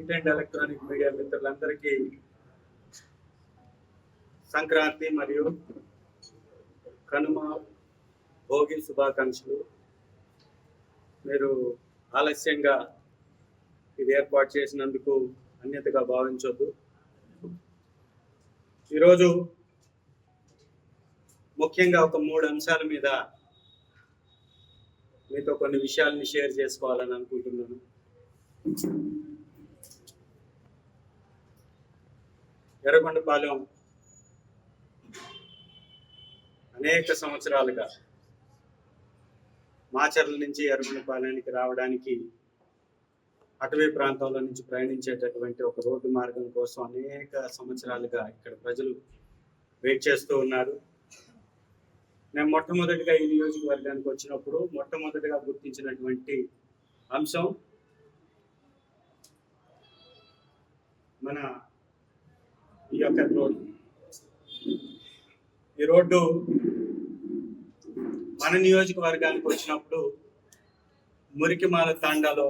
Print and electronic media మిత్రులందరికీ సంక్రాంతి మరియు కనుమ భోగి శుభాకాంక్షలు. మీరు ఆలస్యంగా ఇది ఏర్పాటు చేసినందుకు అన్యతగా భావించొద్దు. ఈరోజు ముఖ్యంగా ఒక 3 అంశాల మీద మీతో కొన్ని విషయాల్ని షేర్ చేసుకోవాలని అనుకుంటున్నాను. ఎర్రగొండపాలెం అనేక సంవత్సరాలుగా మాచర్ల నుంచి ఎర్రగొండపాలెంకి రావడానికి అటవీ ప్రాంతంలో నుంచి ప్రయాణించేటటువంటి ఒక రోడ్డు మార్గం కోసం అనేక సంవత్సరాలుగా ఇక్కడ ప్రజలు వెయిట్ చేస్తూ ఉన్నారు. నేను మొట్టమొదటిగా ఈ నియోజకవర్గానికి వచ్చినప్పుడు మొట్టమొదటిగా గుర్తించినటువంటి అంశం మన ఈ యొక్క రోడ్డు. ఈ రోడ్డు మన నియోజకవర్గానికి వచ్చినప్పుడు మురికిమాల తాండాలో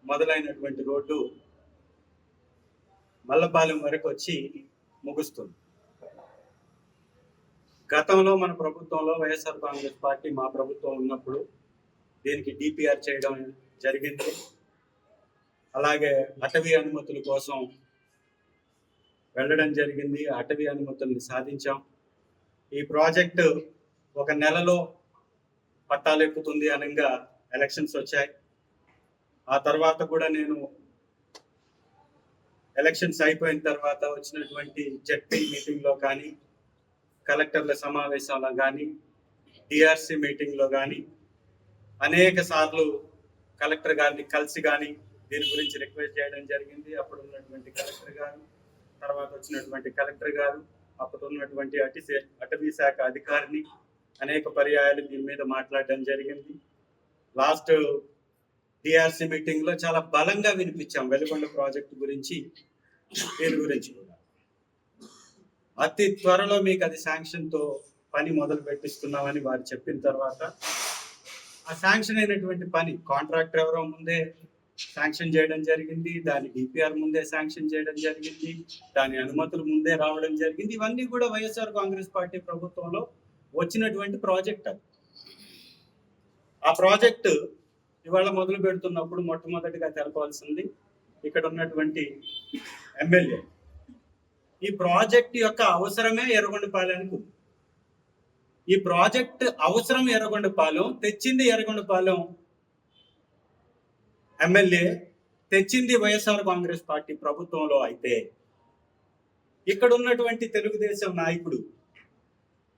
మొదలైనటువంటి రోడ్డు మల్లపాలెం వరకు వచ్చి ముగుస్తుంది. గతంలో మన ప్రభుత్వంలో వైఎస్ఆర్ కాంగ్రెస్ పార్టీ మా ప్రభుత్వం ఉన్నప్పుడు దీనికి డిపిఆర్ చేయడం జరిగింది. అలాగే అటవీ అనుమతుల కోసం వెళ్ళడం జరిగింది. అటవీ అనుమతుల్ని సాధించాం. ఈ ప్రాజెక్టు 1 నెలలో పట్టాలెక్కుతుంది అనగా ఎలక్షన్స్ వచ్చాయి. ఆ తర్వాత కూడా నేను ఎలక్షన్స్ అయిపోయిన తర్వాత వచ్చినటువంటి జెడ్పీ మీటింగ్లో కానీ, కలెక్టర్ల సమావేశాల్లో కానీ, డిఆర్సి మీటింగ్లో కానీ అనేక సార్లు కలెక్టర్ గారిని కలిసి కానీ దీని గురించి రిక్వెస్ట్ చేయడం జరిగింది. అప్పుడు ఉన్నటువంటి కలెక్టర్ గారు, తర్వాత వచ్చినటువంటి కలెక్టర్ గారు, అప్పుడు ఉన్నటువంటి అటవీ శాఖ అధికారిని అనేక పర్యాయాలు దీని మీద మాట్లాడడం జరిగింది. లాస్ట్ డిఆర్సి మీటింగ్లో చాలా బలంగా వినిపించాం వెలుగొండ ప్రాజెక్టు గురించి, దీని గురించి కూడా. అతి త్వరలో మీకు అది శాంక్షన్తో పని మొదలు పెట్టిస్తున్నామని వారు చెప్పిన తర్వాత ఆ శాంక్షన్ అయినటువంటి పని కాంట్రాక్టర్ ఎవరో ముందే శాంక్షన్ చేయడం జరిగింది, దాని డిపిఆర్ ముందే శాంక్షన్ చేయడం జరిగింది, దాని అనుమతులు ముందే రావడం జరిగింది. ఇవన్నీ కూడా వైఎస్ఆర్ కాంగ్రెస్ పార్టీ ప్రభుత్వంలో వచ్చినటువంటి ప్రాజెక్ట్. ఆ ప్రాజెక్టు ఇవాళ మొదలు పెడుతున్నప్పుడు మొట్టమొదటిగా తెలపాల్సింది ఇక్కడ ఉన్నటువంటి ఎమ్మెల్యే. ఈ ప్రాజెక్ట్ యొక్క అవసరమే ఎర్రగొండపాలెంకు ఉంది. ఈ ప్రాజెక్ట్ అవసరం ఎర్రగొండపాలెం, తెచ్చింది ఎర్రగొండపాలెం ఎమ్మెల్యే, తెచ్చింది వైఎస్ఆర్ కాంగ్రెస్ పార్టీ ప్రభుత్వంలో అయితే ఇక్కడ ఉన్నటువంటి తెలుగుదేశం నాయకుడు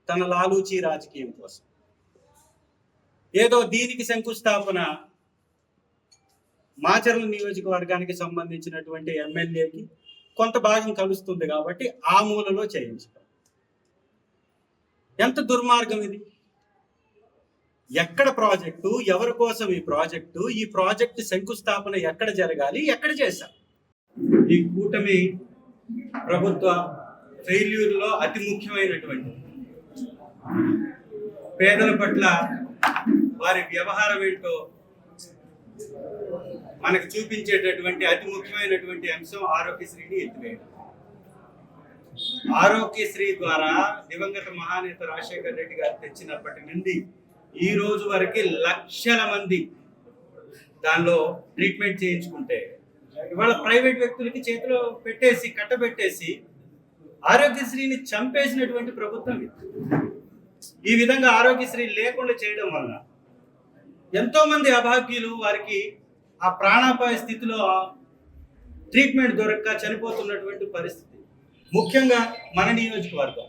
తన లాలూచీ రాజకీయం కోసం ఏదో దీనికి శంకుస్థాపన మాచర్ల నియోజకవర్గానికి సంబంధించినటువంటి ఎమ్మెల్యేకి కొంత భాగం కలుస్తుంది కాబట్టి ఆ మూలలో చేయించడం ఎంత దుర్మార్గం ఇది! ఎక్కడ ప్రాజెక్టు, ఎవరి కోసం ఈ ప్రాజెక్టు శంకుస్థాపన ఎక్కడ జరగాలి, ఎక్కడ చేశారు? ఈ కూటమి ప్రభుత్వ ఫెయిల్యూర్లో అతి ముఖ్యమైనటువంటి పేదల పట్ల వారి వ్యవహారం ఏంటో మనకు చూపించేటటువంటి అతి ముఖ్యమైనటువంటి అంశం ఆరోగ్యశ్రీని ఎత్తివేయడం. ఆరోగ్యశ్రీ ద్వారా దివంగత మహానేత రాజశేఖర్ రెడ్డి గారు తెచ్చినప్పటి నుండి ఈ రోజు వరకు లక్షల మంది దానిలో ట్రీట్మెంట్ చేయించుకుంటే ఇవాళ ప్రైవేట్ వ్యక్తులకి చేతిలో పెట్టేసి కట్టబెట్టేసి ఆరోగ్యశ్రీని చంపేసినటువంటి ప్రభుత్వం. ఈ విధంగా ఆరోగ్యశ్రీ లేకుండా చేయడం వల్ల ఎంతో మంది అభాగ్యులు వారికి ఆ ప్రాణాపాయ స్థితిలో ట్రీట్మెంట్ దొరక్క చనిపోతున్నటువంటి పరిస్థితి. ముఖ్యంగా మన నియోజకవర్గం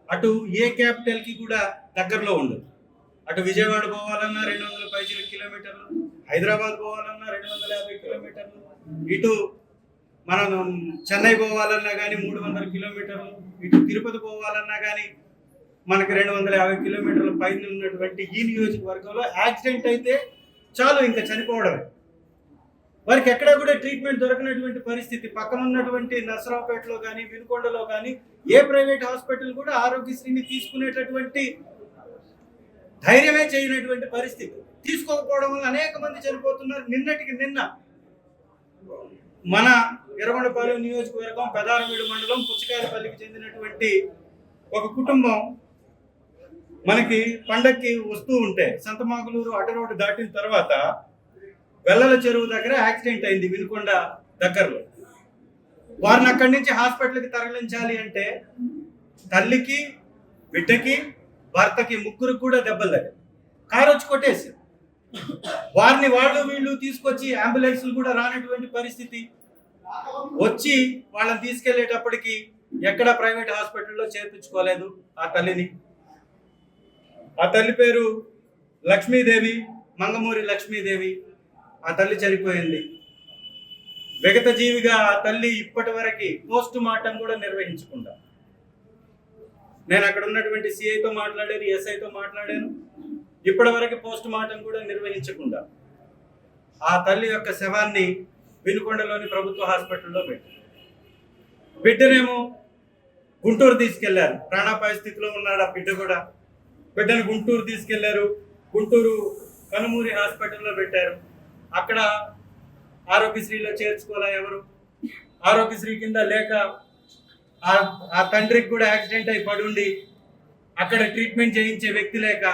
అటు ఏ క్యాపిటల్కి కూడా దగ్గరలో ఉండదు. అటు విజయవాడ పోవాలన్నా 200 కిలోమీటర్లు, హైదరాబాద్ పోవాలన్నా 250 కిలోమీటర్లు, ఇటు మనం చెన్నై పోవాలన్నా కానీ 300 కిలోమీటర్లు, ఇటు తిరుపతి పోవాలన్నా కానీ మనకి 250 కిలోమీటర్ల పైన ఉన్నటువంటి ఈ నియోజకవర్గంలో యాక్సిడెంట్ అయితే చాలు ఇంకా చనిపోవడమే. వారికి ఎక్కడా కూడా ట్రీట్మెంట్ దొరకనటువంటి పరిస్థితి. పక్కన ఉన్నటువంటి నర్సరావుపేటలో కానీ, వినుకొండలో కానీ ఏ ప్రైవేట్ హాస్పిటల్ కూడా ఆరోగ్యశ్రీని తీసుకునేటటువంటి ధైర్యమే చేయనటువంటి పరిస్థితి. తీసుకోకపోవడం వల్ల అనేక మంది చనిపోతున్నారు. నిన్నటికి నిన్న మన ఎర్రగొండపాలెం నియోజకవర్గం పెదారవీడు మండలం పుచ్చకాయలపల్లికి చెందినటువంటి ఒక కుటుంబం మనకి పండక్కి వస్తూ ఉంటే సంతమాగులూరు అడ్డ రోడ్డు దాటిన తర్వాత వెల్లల చెరువు దగ్గర యాక్సిడెంట్ అయింది వినుకొండ దగ్గరలో. వారిని అక్కడి నుంచి హాస్పిటల్కి తరలించాలి అంటే తల్లికి, బిడ్డకి, భర్తకి, ముగ్గురు కూడా దెబ్బలు తగ్గాయి. కారు వచ్చి కొట్టేసి వారిని వాళ్ళు వీళ్ళు తీసుకొచ్చి అంబులెన్స్లు కూడా రానటువంటి పరిస్థితి. వచ్చి వాళ్ళని తీసుకెళ్లేటప్పటికి ఎక్కడ ప్రైవేట్ హాస్పిటల్లో చేర్పించుకోలేదు ఆ తల్లిని. ఆ తల్లి పేరు లక్ష్మీదేవి, మంగమూరి లక్ష్మీదేవి. ఆ తల్లి చనిపోయింది. విగత జీవిగా ఆ తల్లి ఇప్పటి వరకు పోస్ట్ మార్టం కూడా నిర్వహించకుండా. నేను అక్కడ ఉన్నటువంటి సిఐతో మాట్లాడాను, ఎస్ఐతో మాట్లాడాను. ఇప్పటి వరకు పోస్ట్ మార్టం కూడా నిర్వహించకుండా ఆ తల్లి యొక్క శవాన్ని వినుకొండలోని ప్రభుత్వ హాస్పిటల్లో పెట్టారు. బిడ్డనేమో గుంటూరు తీసుకెళ్లారు. ప్రాణాపాయ స్థితిలో ఉన్నాడు ఆ బిడ్డ కూడా. బిడ్డను గుంటూరు తీసుకెళ్లారు. గుంటూరు కనుమూరి హాస్పిటల్లో పెట్టారు. అక్కడ ఆరోగ్యశ్రీలో చేర్చుకోలే ఎవరు. ఆరోగ్యశ్రీ కింద లేక ఆ తండ్రికి కూడా యాక్సిడెంట్ అయి పడుండి అక్కడ ట్రీట్మెంట్ చేయించే వ్యక్తి లేక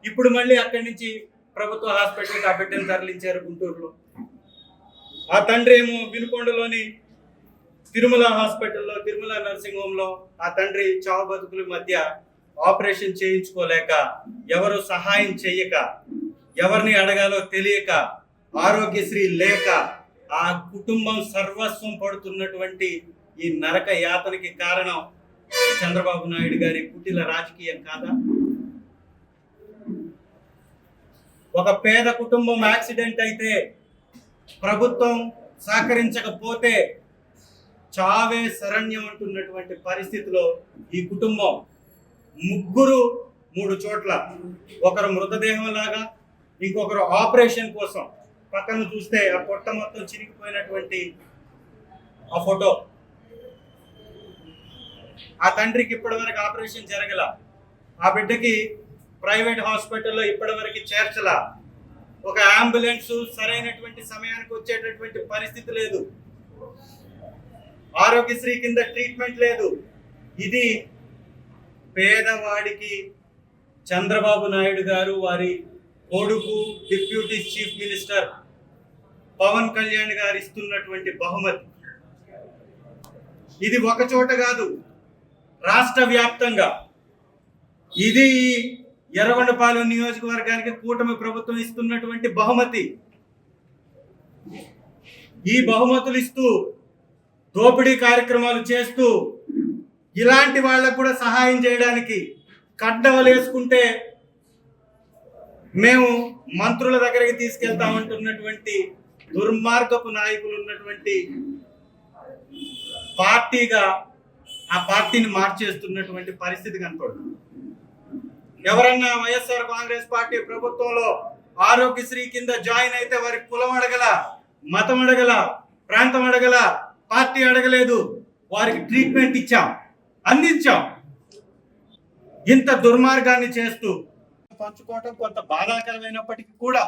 ఇప్పుడు మళ్ళీ అక్కడి నుంచి ప్రభుత్వ హాస్పిటల్కి ఆ బిడ్డను తరలించారు గుంటూరులో. ఆ తండ్రి ఏమో వినుకొండలోని తిరుమల హాస్పిటల్లో, తిరుమల నర్సింగ్ హోమ్లో ఆ తండ్రి చావు బతుకుల మధ్య ఆపరేషన్ చేయించుకోలేక, ఎవరు సహాయం చెయ్యక, ఎవరిని అడగాలో తెలియక, ఆరోగ్యశ్రీ లేక ఆ కుటుంబం సర్వస్వం పడుతున్నటువంటి ఈ నరక యాతనకి కారణం చంద్రబాబు నాయుడు గారి కుటిల రాజకీయం కాదా? ఒక పేద కుటుంబం యాక్సిడెంట్ అయితే ప్రభుత్వం సహకరించకపోతే చావే శరణ్యం అంటున్నటువంటి పరిస్థితిలో ఈ కుటుంబం ముగ్గురు 3 చోట్ల, ఒకరు మృతదేహం లాగా, ఇంకొకరు ఆపరేషన్ కోసం. పక్కన చూస్తే ఆ పొట్ట మొత్తం చిరిగిపోయినటువంటి ఆ ఫోటో. ఆ తండ్రికి ఇప్పటివరకు ఆపరేషన్ జరగల. ఆ బిడ్డకి ప్రైవేట్ హాస్పిటల్లో ఇప్పటివరకు చేర్చల. ఒక అంబులెన్స్ సరైనటువంటి సమయానికి వచ్చేటటువంటి పరిస్థితి లేదు. ఆరోగ్యశ్రీ కింద ట్రీట్మెంట్ లేదు. ఇది పేదవాడికి చంద్రబాబు నాయుడు గారు, వారి కొడుకు deputy chief minister Pawan Kalyan garu ఇస్తున్నటువంటి బహుమతి. ఇది ఒక చోట కాదు, రాష్ట్ర వ్యాప్తంగా. ఇది ఎర్రగొండపాలెం నియోజకవర్గానికి కూటమి ప్రభుత్వం ఇస్తున్నటువంటి బహుమతి. ఈ బహుమతులు ఇస్తూ దోపిడీ కార్యక్రమాలు చేస్తూ ఇలాంటి వాళ్ళకు కూడా సహాయం చేయడానికి కడ్డవలు వేసుకుంటే మేము మంత్రుల దగ్గరికి తీసుకెళ్తామంటున్నటువంటి దుర్మార్గపు నాయకులు ఉన్నటువంటి పార్టీగా ఆ పార్టీని మార్చేస్తున్నటువంటి పరిస్థితి కనపడుతుంది. ఎవరన్నా వైఎస్ఆర్ కాంగ్రెస్ పార్టీ ప్రభుత్వంలో ఆరోగ్యశ్రీ కింద జాయిన్ అయితే వారికి కులం అడగల, మతం అడగల, ప్రాంతం అడగల, పార్టీ అడగలేదు. వారికి ట్రీట్మెంట్ ఇచ్చాం, అందించాం. ఇంత దుర్మార్గాన్ని చేస్తూ పంచుకోవటం కొంత బాధాకరమైనప్పటికీ కూడా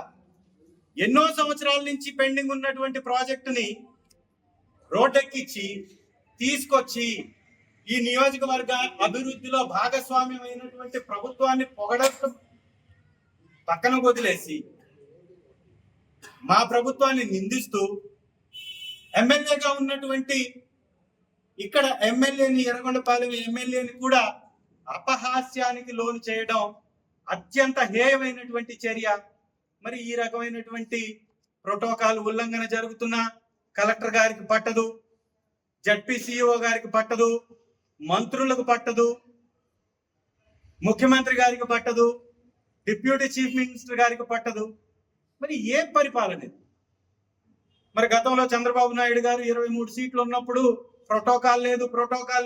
ఎన్నో సంవత్సరాల నుంచి పెండింగ్ ఉన్నటువంటి ప్రాజెక్టుని రోడ్డెక్కించి తీసుకొచ్చి ఈ నియోజకవర్గ అభివృద్ధిలో భాగస్వామ్యమైనటువంటి ప్రభుత్వాన్ని పొగడటం పక్కన వదిలేసి మా ప్రభుత్వాన్ని నిందిస్తూ ఎమ్మెల్యేగా ఉన్నటువంటి ఇక్కడ ఎమ్మెల్యేని, ఎర్రగొండపాలెం ఎమ్మెల్యేని కూడా అపహాస్యానికి లోను చేయడం అత్యంత హేయమైనటువంటి చర్య. మరి ఈ రకమైనటువంటి ప్రోటోకాల్ ఉల్లంఘన జరుగుతున్న కలెక్టర్ గారికి పట్టదు, జడ్పీసీఓ గారికి పట్టదు, మంత్రులకు పట్టదు, ముఖ్యమంత్రి గారికి పట్టదు, డిప్యూటీ చీఫ్ మినిస్టర్ గారికి పట్టదు. మరి ఏ పరిపాలన ఇది? మరి గతంలో చంద్రబాబు నాయుడు గారు 23 సీట్లు ఉన్నప్పుడు ప్రోటోకాల్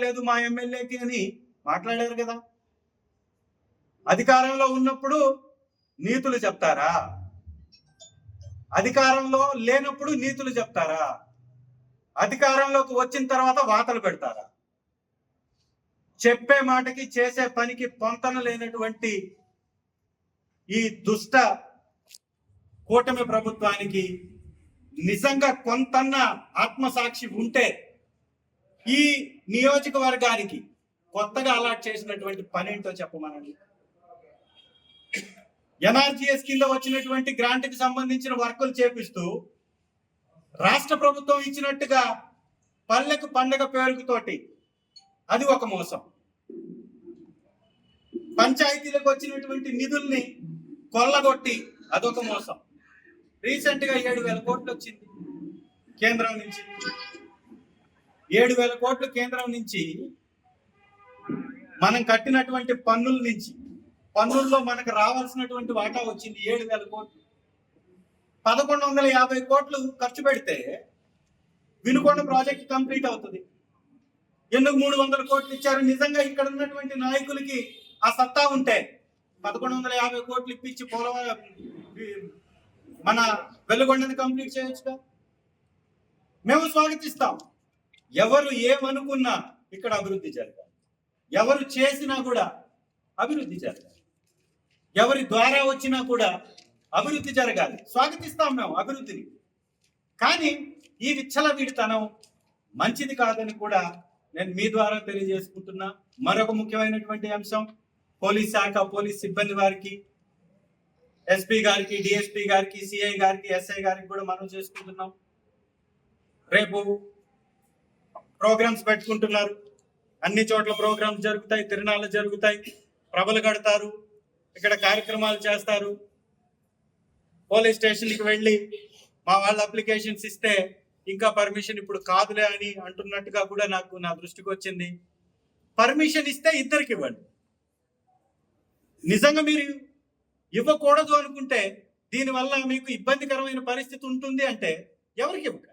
లేదు మా ఎమ్మెల్యేకి అని మాట్లాడారు కదా. అధికారంలో ఉన్నప్పుడు నీతులు చెప్తారా? అధికారంలో లేనప్పుడు నీతులు చెప్తారా? అధికారంలోకి వచ్చిన తర్వాత వాతలు పెడతారా? చెప్పే మాటకి చేసే పనికి పొంతన లేనటువంటి ఈ దుష్ట కూటమి ప్రభుత్వానికి నిజంగా కొంతన్న ఆత్మసాక్షి ఉంటే ఈ నియోజకవర్గానికి కొత్తగా అలాట్ చేసినటువంటి పని ఏంటో చెప్పమనండి. ఎన్ఆర్జీఎస్ కింద వచ్చినటువంటి గ్రాంట్ కి సంబంధించిన వర్కులు చేపిస్తూ రాష్ట్ర ప్రభుత్వం ఇచ్చినట్టుగా పల్లెకు పండగ పేరుతోటి అది ఒక మోసం. పంచాయతీలకు వచ్చినటువంటి నిధుల్ని కొల్లగొట్టి అదొక మోసం. రీసెంట్ గా 7,000 కోట్లు వచ్చింది కేంద్రం నుంచి. 7,000 కోట్లు కేంద్రం నుంచి మనం కట్టినటువంటి పన్నుల నుంచి, పన్నుల్లో మనకు రావాల్సినటువంటి వాటా వచ్చింది 7,000 కోట్లు. 1,150 కోట్లు ఖర్చు పెడితే వినుకొండ ప్రాజెక్ట్ కంప్లీట్ అవుతుంది. ఎందుకు 300 కోట్లు ఇచ్చారు? నిజంగా ఇక్కడ ఉన్నటువంటి నాయకులకి ఆ సత్తా ఉంటే 1,150 కోట్లు ఇప్పించి పోలవరం మన వెలుగొండని కంప్లీట్ చేయొచ్చుగా. మేము స్వాగతిస్తాం. ఎవరు ఏమనుకున్నా ఇక్కడ అభివృద్ధి జరగాలి. ఎవరు చేసినా కూడా అభివృద్ధి జరగాలి. ఎవరి ద్వారా వచ్చినా కూడా అభివృద్ధి జరగాలి. స్వాగతిస్తాం మేము అభివృద్ధిని. కానీ ఈ విచ్చలవిడితనం మంచిది కాదని కూడా నేను మీ ద్వారా తెలియజేసుకుంటున్నా. మరొక ముఖ్యమైనటువంటి అంశం, పోలీస్ శాఖ, పోలీస్ సిబ్బంది వారికి, ఎస్పీ గారికి, డిఎస్పీ గారికి, సిఐ గారికి, ఎస్ఐ గారికి కూడా మనం చేసుకుంటున్నాం. రేపు ప్రోగ్రామ్స్ పెట్టుకుంటున్నారు. అన్ని చోట్ల ప్రోగ్రామ్స్ జరుగుతాయి, తిరునాళ్ళు జరుగుతాయి, ప్రభలు కడతారు, ఇక్కడ కార్యక్రమాలు చేస్తారు. పోలీస్ స్టేషన్కి వెళ్ళి మా వాళ్ళ అప్లికేషన్స్ ఇస్తే ఇంకా పర్మిషన్ ఇప్పుడు కాదులే అని అంటున్నట్టుగా కూడా నా దృష్టికి వచ్చింది. పర్మిషన్ ఇస్తే ఇద్దరికి ఇవ్వండి. నిజంగా మీరు ఇవ్వకూడదు అనుకుంటే, దీనివల్ల మీకు ఇబ్బందికరమైన పరిస్థితి ఉంటుంది అంటే ఎవరికి ఇవ్వకండి.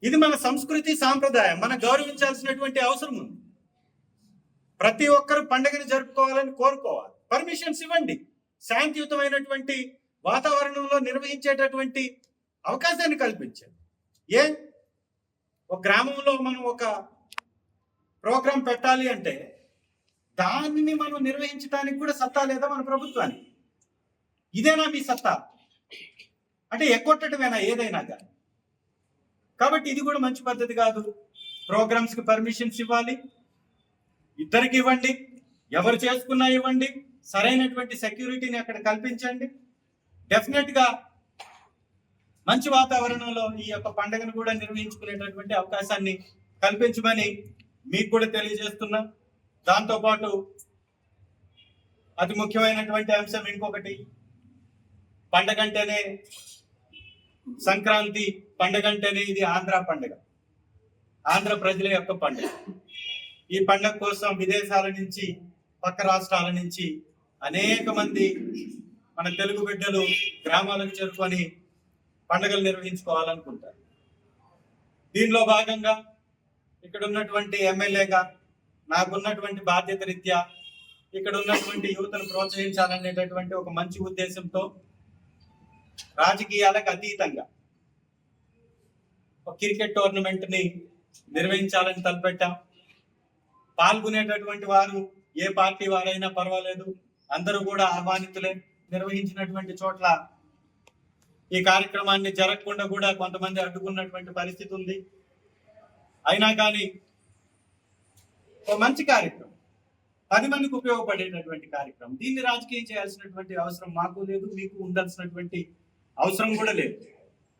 ఇది మన సంస్కృతి, సాంప్రదాయం, మనం గౌరవించాల్సినటువంటి అవసరం ఉంది. ప్రతి ఒక్కరు పండుగను జరుపుకోవాలని కోరుకోవాలి. పర్మిషన్స్ ఇవ్వండి. శాంతియుతమైనటువంటి వాతావరణంలో నిర్వహించేటటువంటి అవకాశాన్ని కల్పించండి. ఒక గ్రామంలో మనం ఒక ప్రోగ్రాం పెట్టాలి అంటే దానిని మనం నిర్వహించడానికి కూడా సత్తా లేదా మన ప్రభుత్వానికి? ఇదేనా మీ సత్తా? అంటే ఎక్కొట్టడమేనా ఏదైనా కానీ? కాబట్టి ఇది కూడా మంచి పద్ధతి కాదు. ప్రోగ్రామ్స్ కి పర్మిషన్స్ ఇవ్వాలి, ఇద్దరికి ఇవ్వండి, ఎవరు చేసుకున్నా ఇవ్వండి, సరైనటువంటి సెక్యూరిటీని అక్కడ కల్పించండి. డెఫినెట్ గా మంచి వాతావరణంలో ఈ యొక్క పండుగను కూడా నిర్వహించుకునేటటువంటి అవకాశాన్ని కల్పించమని మీకు కూడా తెలియజేస్తున్నా. దాంతోపాటు అతి ముఖ్యమైనటువంటి అంశం ఇంకొకటి, పండగ అంటేనే సంక్రాంతి పండగ అంటేనే ఇది ఆంధ్ర పండుగ, ఆంధ్ర ప్రజల యొక్క పండుగ. ఈ పండుగ కోసం విదేశాల నుంచి, పక్క రాష్ట్రాల నుంచి అనేక మంది మన తెలుగు బిడ్డలు గ్రామాలకు చేరుకొని పండుగలు నిర్వహించుకోవాలనుకుంటారు. దీనిలో భాగంగా ఇక్కడ ఉన్నటువంటి ఎమ్మెల్యేగా నాకున్నటువంటి బాధ్యత రీత్యా ఇక్కడ ఉన్నటువంటి యువతను ప్రోత్సహించాలనేటటువంటి ఒక మంచి ఉద్దేశంతో రాజకీయాలకు అతీతంగా ఒక క్రికెట్ టోర్నమెంట్ ని నిర్వహించాలని తలపెట్టాం. పాల్గొనేటటువంటి వారు ఏ పార్టీ వారైనా పర్వాలేదు, అందరూ కూడా ఆహ్వానితులే. నిర్వహించినటువంటి చోట్ల ఈ కార్యక్రమాన్ని జరగకుండా కూడా కొంతమంది అడ్డుకున్నటువంటి పరిస్థితి ఉంది. అయినా కానీ ఒక మంచి కార్యక్రమం, 10 మందికి ఉపయోగపడేటటువంటి కార్యక్రమం. దీన్ని రాజకీయం చేయాల్సినటువంటి అవసరం మాకు లేదు, మీకు ఉండాల్సినటువంటి అవసరం కూడా లేదు.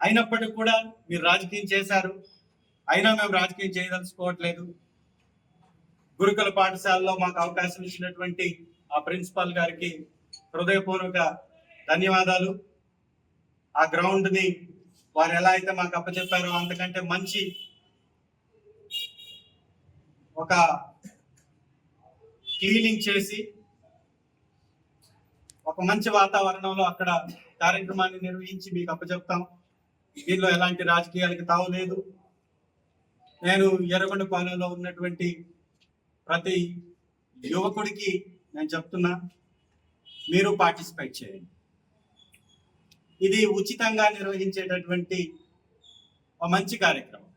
అయినప్పటికీ కూడా మీరు రాజకీయం చేశారు. అయినా మేము రాజకీయం చేయదలుచుకోవట్లేదు. గురుకుల పాఠశాలలో మాకు అవకాశం ఇచ్చినటువంటి ఆ ప్రిన్సిపాల్ గారికి హృదయపూర్వక ధన్యవాదాలు. ఆ గ్రౌండ్ ని వారు ఎలా అయితే మాకు అప్పచెప్పారో అంతకంటే మంచి ఒక క్లీనింగ్ చేసి ఒక మంచి వాతావరణంలో అక్కడ కార్యక్రమాన్ని నిర్వహించి మీకు అప్పచెప్తాం. దీనిలో ఎలాంటి రాజకీయాలకు తావు లేదు. నేను ఎర్రగొండపాలెంలో ఉన్నటువంటి ప్రతి యువకుడికి నేను చెప్తున్నా, మీరు పార్టిసిపేట్ చేయండి. ఇది ఉచితంగా నిర్వహించేటటువంటి ఒక మంచి కార్యక్రమం.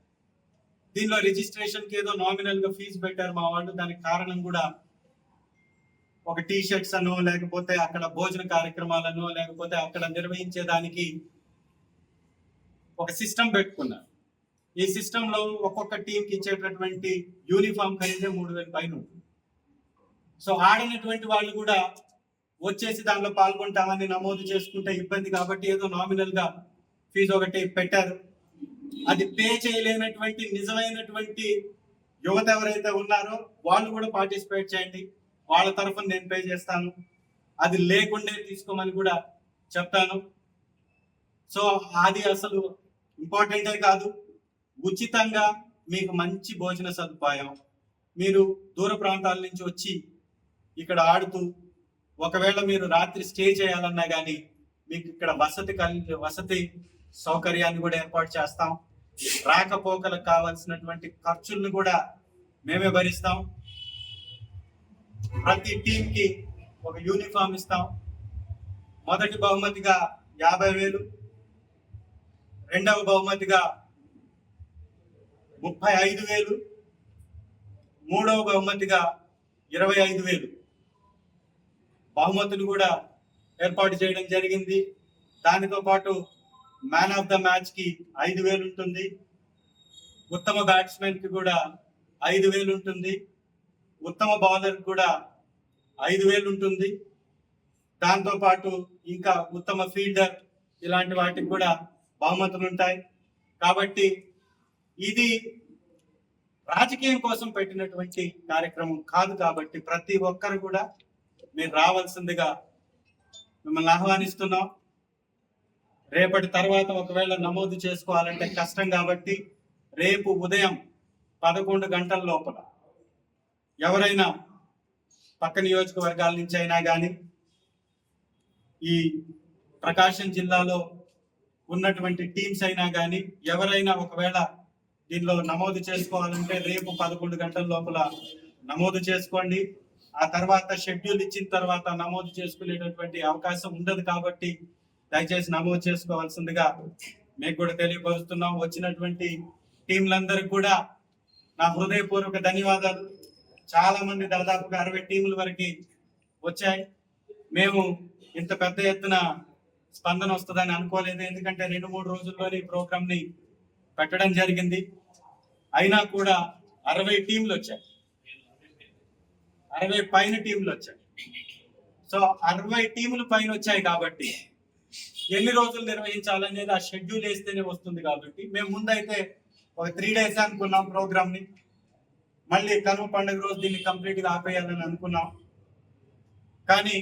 దీనిలో రిజిస్ట్రేషన్కి ఏదో నామినల్ గా ఫీజు పెట్టారు మా వాళ్ళు. దానికి కారణం కూడా ఒక టీ షర్ట్స్ అనో లేకపోతే అక్కడ భోజన కార్యక్రమాలను లేకపోతే అక్కడ నిర్వహించేదానికి ఒక సిస్టమ్ పెట్టుకున్నారు. ఈ సిస్టమ్ లో ఒక్కొక్క టీంకి ఇచ్చేటటువంటి యూనిఫామ్ ఖరీదే 3,000 పైన ఉంటుంది. సో ఆడినటువంటి వాళ్ళు కూడా వచ్చేసి దానిలో పాల్గొంటామని నమోదు చేసుకుంటే ఇబ్బంది కాబట్టి ఏదో నామినల్ గా ఫీజు ఒకటి పెట్టారు. అది పే చేయలేనటువంటి నిజమైనటువంటి యువత ఎవరైతే ఉన్నారో వాళ్ళు కూడా పార్టిసిపేట్ చేయండి, వాళ్ళ తరఫున నేను పే చేస్తాను, అది లేకుండే తీసుకోమని కూడా చెప్తాను. సో అది అసలు ఇంపార్టెంటే కాదు. ఉచితంగా మీకు మంచి భోజన సదుపాయం, మీరు దూర ప్రాంతాల నుంచి వచ్చి ఇక్కడ ఆడుతూ ఒకవేళ మీరు రాత్రి స్టే చేయాలన్నా కానీ మీకు ఇక్కడ వసతి సౌకర్యాన్ని కూడా ఏర్పాటు చేస్తాం. రాకపోకలకు కావాల్సినటువంటి ఖర్చులను కూడా మేమే భరిస్తాం. ప్రతి టీంకి ఒక యూనిఫామ్ ఇస్తాం. మొదటి బహుమతిగా 50,000, రెండవ బహుమతిగా 35,000, మూడవ బహుమతిగా 25,000 బహుమతులు కూడా ఏర్పాటు చేయడం జరిగింది. దానితో పాటు మ్యాన్ ఆఫ్ ద మ్యాచ్ కి 5,000 ఉంటుంది, ఉత్తమ బ్యాట్స్మెన్ కి కూడా 5,000 ఉంటుంది, ఉత్తమ బౌలర్ కూడా 5,000 ఉంటుంది. దాంతో పాటు ఇంకా ఉత్తమ ఫీల్డర్ ఇలాంటి వాటికి కూడా బహుమతులు ఉంటాయి. కాబట్టి ఇది రాజకీయం కోసం పెట్టినటువంటి కార్యక్రమం కాదు. కాబట్టి ప్రతి ఒక్కరు కూడా మీరు రావాల్సిందిగా మిమ్మల్ని ఆహ్వానిస్తున్నాం. రేపటి తర్వాత ఒకవేళ నమోదు చేసుకోవాలంటే కష్టం కాబట్టి రేపు ఉదయం 11 గంటల లోపల ఎవరైనా పక్క నియోజకవర్గాల నుంచి అయినా కానీ ఈ ప్రకాశం జిల్లాలో ఉన్నటువంటి టీమ్స్ అయినా కానీ ఎవరైనా ఒకవేళ దీనిలో నమోదు చేసుకోవాలంటే రేపు 11 గంటల లోపల నమోదు చేసుకోండి. ఆ తర్వాత షెడ్యూల్ ఇచ్చిన తర్వాత నమోదు చేసుకునేటటువంటి అవకాశం ఉండదు కాబట్టి దయచేసి నమోదు చేసుకోవాల్సిందిగా మీకు కూడా తెలియపరుస్తున్నాం. వచ్చినటువంటి టీంలందరికీ కూడా నా హృదయపూర్వక ధన్యవాదాలు. చాలా మంది దాదాపుగా 60 టీముల వరకు వచ్చాయి. మేము ఇంత పెద్ద ఎత్తున స్పందన వస్తుందని అనుకోలేదు. ఎందుకంటే 2-3 రోజుల్లోనే ఈ ప్రోగ్రామ్ ని పెట్టడం జరిగింది. అయినా కూడా 60 టీంలు వచ్చాయి, 60 పైన టీంలు వచ్చాయి. సో 60 టీములు పైన వచ్చాయి కాబట్టి ఎన్ని రోజులు నిర్వహించాలనేది ఆ షెడ్యూల్ వేస్తేనే వస్తుంది. కాబట్టి మేము ముందైతే ఒక 3 days అనుకున్నాం ప్రోగ్రామ్ ని. మళ్ళీ కనుమ పండుగ రోజు దీన్ని కంప్లీట్ గా ఆపేయాలని అనుకున్నాం. కానీ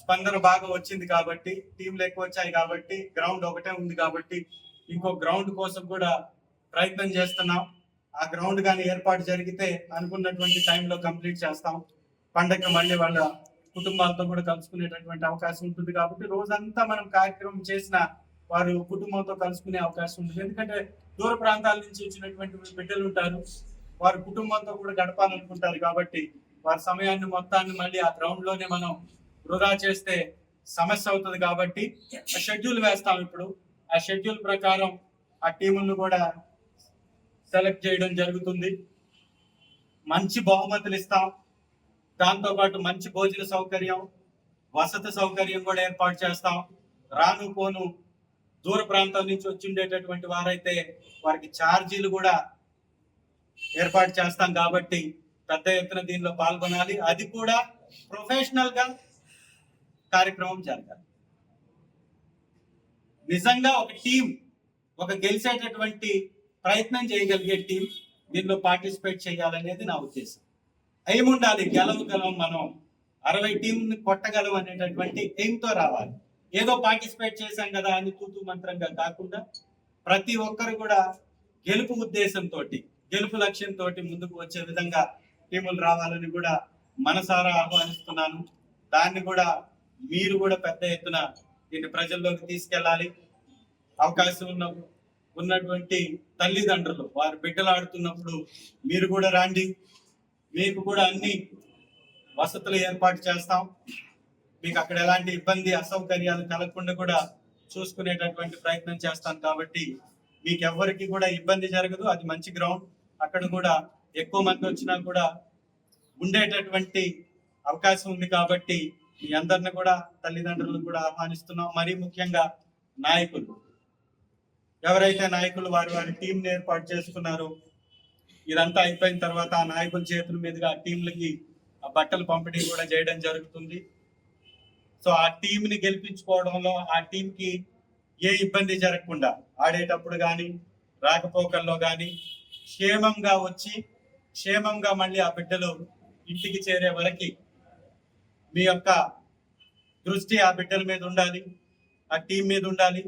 స్పందన బాగా వచ్చింది కాబట్టి, టీంలు ఎక్కువ వచ్చాయి కాబట్టి, గ్రౌండ్ ఒకటే ఉంది కాబట్టి ఇంకో గ్రౌండ్ కోసం కూడా ప్రయత్నం చేస్తున్నాం. ఆ గ్రౌండ్ కానీ ఏర్పాటు జరిగితే అనుకున్నటువంటి టైంలో కంప్లీట్ చేస్తాం. పండగ మళ్ళీ వాళ్ళ కుటుంబాలతో కూడా కలుసుకునేటటువంటి అవకాశం ఉంటుంది. కాబట్టి రోజంతా మనం కార్యక్రమం చేసిన వారు కుటుంబంతో కలుసుకునే అవకాశం ఉంటుంది. ఎందుకంటే దూర ప్రాంతాల నుంచి వచ్చినటువంటి బిడ్డలు ఉంటారు, వారి కుటుంబంతో కూడా గడపాలనుకుంటారు. కాబట్టి వారి సమయాన్ని మొత్తాన్ని మళ్ళీ ఆ గ్రౌండ్ లోనే మనం వృధా చేస్తే సమస్య అవుతుంది. కాబట్టి ఆ షెడ్యూల్ వేస్తాం. ఇప్పుడు ఆ షెడ్యూల్ ప్రకారం ఆ టీములను కూడా సెలెక్ట్ చేయడం జరుగుతుంది. మంచి బహుమతులు ఇస్తాం. దాంతో పాటు మంచి భోజన సౌకర్యం, వసతి సౌకర్యం కూడా ఏర్పాటు చేస్తాం. రాను పోను దూర ప్రాంతం నుంచి వచ్చి ఉండేటటువంటి వారైతే వారికి ఛార్జీలు కూడా ఏర్పాటు చేస్తాం. కాబట్టి పెద్ద ఎత్తున దీనిలో పాల్గొనాలి. అది కూడా ప్రొఫెషనల్ గా కార్యక్రమం జరగాలి. నిజంగా ఒక టీం, ఒక గెలిచేటటువంటి ప్రయత్నం చేయగలిగే టీం దీనిలో పార్టిసిపేట్ చేయాలనేది నా ఉద్దేశం. ఏముండాలి, గెలవగలం, మనం 60 టీంని కొట్టగలం అనేటటువంటి ఎయిమ్తో రావాలి. ఏదో పార్టిసిపేట్ చేశాం కదా అని తూతూ మంత్రంగా కాకుండా ప్రతి ఒక్కరు కూడా గెలుపు ఉద్దేశంతో, గెలుపు లక్ష్యంతో ముందుకు వచ్చే విధంగా టీములు రావాలని కూడా మనసారా ఆహ్వానిస్తున్నాను. దాన్ని కూడా మీరు కూడా పెద్ద ఎత్తున దీన్ని ప్రజల్లోకి తీసుకెళ్ళాలి. అవకాశం ఉన్నటువంటి తల్లిదండ్రులు వారి బిడ్డలు ఆడుతున్నప్పుడు మీరు కూడా రండి. మీకు కూడా అన్ని వసతులు ఏర్పాటు చేస్తాం. మీకు అక్కడ ఎలాంటి ఇబ్బంది అసౌకర్యాలు కలగకుండా కూడా చూసుకునేటటువంటి ప్రయత్నం చేస్తాం. కాబట్టి మీకు ఎవరికి కూడా ఇబ్బంది జరగదు. అది మంచి గ్రౌండ్. అక్కడ కూడా ఎక్కువ మంది వచ్చినా కూడా ఉండేటటువంటి అవకాశం ఉంది కాబట్టి మీ అందరిని కూడా తల్లిదండ్రులను కూడా ఆహ్వానిస్తున్నాం. మరీ ముఖ్యంగా నాయకులు, ఎవరైతే నాయకులు వారి వారి టీంని ఏర్పాటు చేసుకున్నారో, ఇదంతా అయిపోయిన తర్వాత ఆ నాయకుల చేతుల మీదుగా ఆ టీంలకి ఆ బట్టలు పంపిణీ కూడా చేయడం జరుగుతుంది. సో ఆ టీంని గెలిపించుకోవడంలో ఆ టీంకి ఏ ఇబ్బంది జరగకుండా ఆడేటప్పుడు కానీ రాకపోకల్లో కానీ క్షేమంగా వచ్చి క్షేమంగా మళ్ళీ ఆ బిడ్డలు ఇంటికి చేరే వరకు మీ యొక్క దృష్టి ఆ బిడ్డల మీద ఉండాలి, ఆ టీం మీద ఉండాలి.